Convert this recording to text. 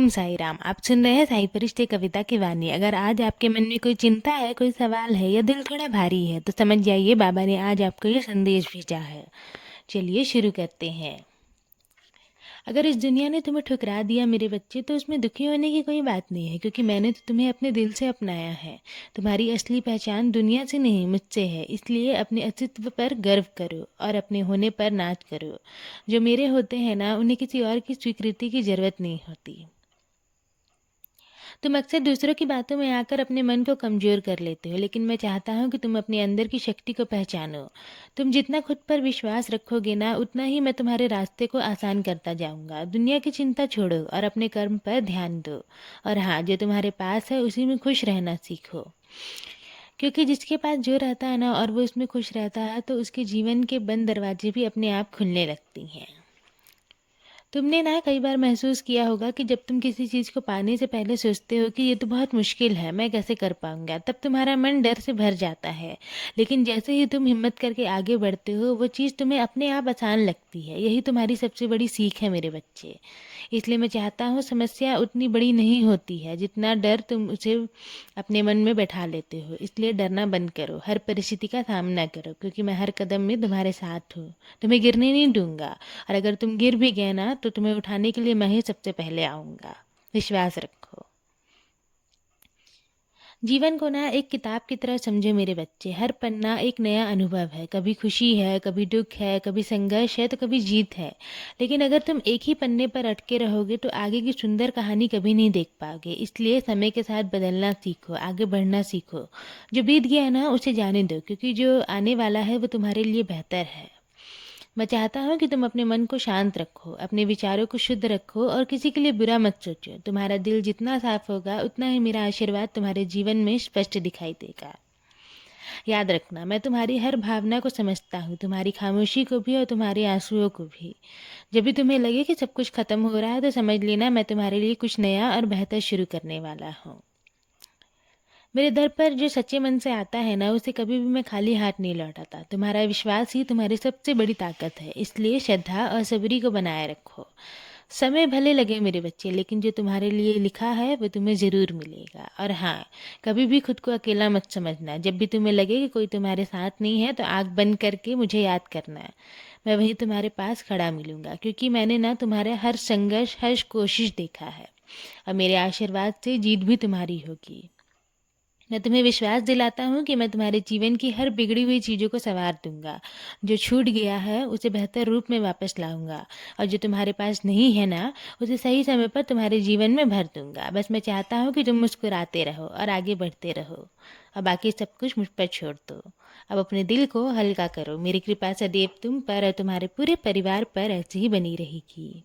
ओम साई राम। आप सुन रहे हैं साई परिश्ते कविता की वाणी। अगर आज आपके मन में कोई चिंता है, कोई सवाल है या दिल थोड़ा भारी है तो समझ जाइए बाबा ने आज आपको ये संदेश भेजा है। चलिए शुरू करते हैं। अगर इस दुनिया ने तुम्हें ठुकरा दिया मेरे बच्चे, तो उसमें दुखी होने की कोई बात नहीं है, क्योंकि मैंने तो तुम्हें अपने दिल से अपनाया है। तुम्हारी असली पहचान दुनिया से नहीं, मुझसे है। इसलिए अपने अस्तित्व पर गर्व करो और अपने होने पर नाच करो। जो मेरे होते हैं ना, उन्हें किसी और की स्वीकृति की जरूरत नहीं होती। तुम अक्सर दूसरों की बातों में आकर अपने मन को कमज़ोर कर लेते हो, लेकिन मैं चाहता हूँ कि तुम अपने अंदर की शक्ति को पहचानो। तुम जितना खुद पर विश्वास रखोगे ना, उतना ही मैं तुम्हारे रास्ते को आसान करता जाऊँगा। दुनिया की चिंता छोड़ो और अपने कर्म पर ध्यान दो। और हाँ, जो तुम्हारे पास है उसी में खुश रहना सीखो, क्योंकि जिसके पास जो रहता है ना और वो उसमें खुश रहता है, तो उसके जीवन के बंद दरवाजे भी अपने आप खुलने लगती हैं। तुमने ना कई बार महसूस किया होगा कि जब तुम किसी चीज़ को पाने से पहले सोचते हो कि ये तो बहुत मुश्किल है, मैं कैसे कर पाऊंगा, तब तुम्हारा मन डर से भर जाता है। लेकिन जैसे ही तुम हिम्मत करके आगे बढ़ते हो, वो चीज़ तुम्हें अपने आप आसान लगती है। यही तुम्हारी सबसे बड़ी सीख है मेरे बच्चे। इसलिए मैं चाहता हूँ, समस्या उतनी बड़ी नहीं होती है जितना डर तुम उसे अपने मन में बैठा लेते हो। इसलिए डरना बंद करो, हर परिस्थिति का सामना करो, क्योंकि मैं हर कदम में तुम्हारे साथ हूँ। तुम्हें गिरने नहीं दूंगा। और अगर तुम गिर भी गए ना, तो तुम्हें उठाने के लिए मैं ही सबसे पहले आऊँगा। विश्वास रखो। जीवन को ना एक किताब की तरह समझो मेरे बच्चे। हर पन्ना एक नया अनुभव है। कभी खुशी है, कभी दुख है, कभी संघर्ष है, तो कभी जीत है। लेकिन अगर तुम एक ही पन्ने पर अटके रहोगे तो आगे की सुंदर कहानी कभी नहीं देख पाओगे। इसलिए समय के साथ बदलना सीखो, आगे बढ़ना सीखो। जो बीत गया है ना, उसे जाने दो, क्योंकि जो आने वाला है वो तुम्हारे लिए बेहतर है। मैं चाहता हूँ कि तुम अपने मन को शांत रखो, अपने विचारों को शुद्ध रखो और किसी के लिए बुरा मत सोचो। तुम्हारा दिल जितना साफ होगा, उतना ही मेरा आशीर्वाद तुम्हारे जीवन में स्पष्ट दिखाई देगा। याद रखना, मैं तुम्हारी हर भावना को समझता हूँ, तुम्हारी खामोशी को भी और तुम्हारे आंसुओं को भी। जब भी तुम्हें लगे कि सब कुछ खत्म हो रहा है, तो समझ लेना मैं तुम्हारे लिए कुछ नया और बेहतर शुरू करने वाला हूँ। मेरे दर पर जो सच्चे मन से आता है ना, उसे कभी भी मैं खाली हाथ नहीं लौटाता। तुम्हारा विश्वास ही तुम्हारी सबसे बड़ी ताकत है। इसलिए श्रद्धा और सबरी को बनाए रखो। समय भले लगे मेरे बच्चे, लेकिन जो तुम्हारे लिए लिखा है वो तुम्हें ज़रूर मिलेगा। और हाँ, कभी भी खुद को अकेला मत समझना। जब भी तुम्हें लगे कि कोई तुम्हारे साथ नहीं है, तो आँख बंद करके मुझे याद करना। मैं वहीं तुम्हारे पास खड़ा मिलूंगा, क्योंकि मैंने ना तुम्हारे हर संघर्ष, हर कोशिश देखा है। और मेरे आशीर्वाद से जीत भी तुम्हारी होगी। मैं तुम्हें विश्वास दिलाता हूँ कि मैं तुम्हारे जीवन की हर बिगड़ी हुई चीज़ों को संवार दूंगा। जो छूट गया है उसे बेहतर रूप में वापस लाऊंगा, और जो तुम्हारे पास नहीं है ना, उसे सही समय पर तुम्हारे जीवन में भर दूंगा। बस मैं चाहता हूँ कि तुम मुस्कुराते रहो और आगे बढ़ते रहो, और बाकी सब कुछ मुझ पर छोड़ दो। अब अपने दिल को हल्का करो। मेरी कृपा सदैव तुम पर और तुम्हारे पूरे परिवार पर ऐसे ही बनी रहेगी।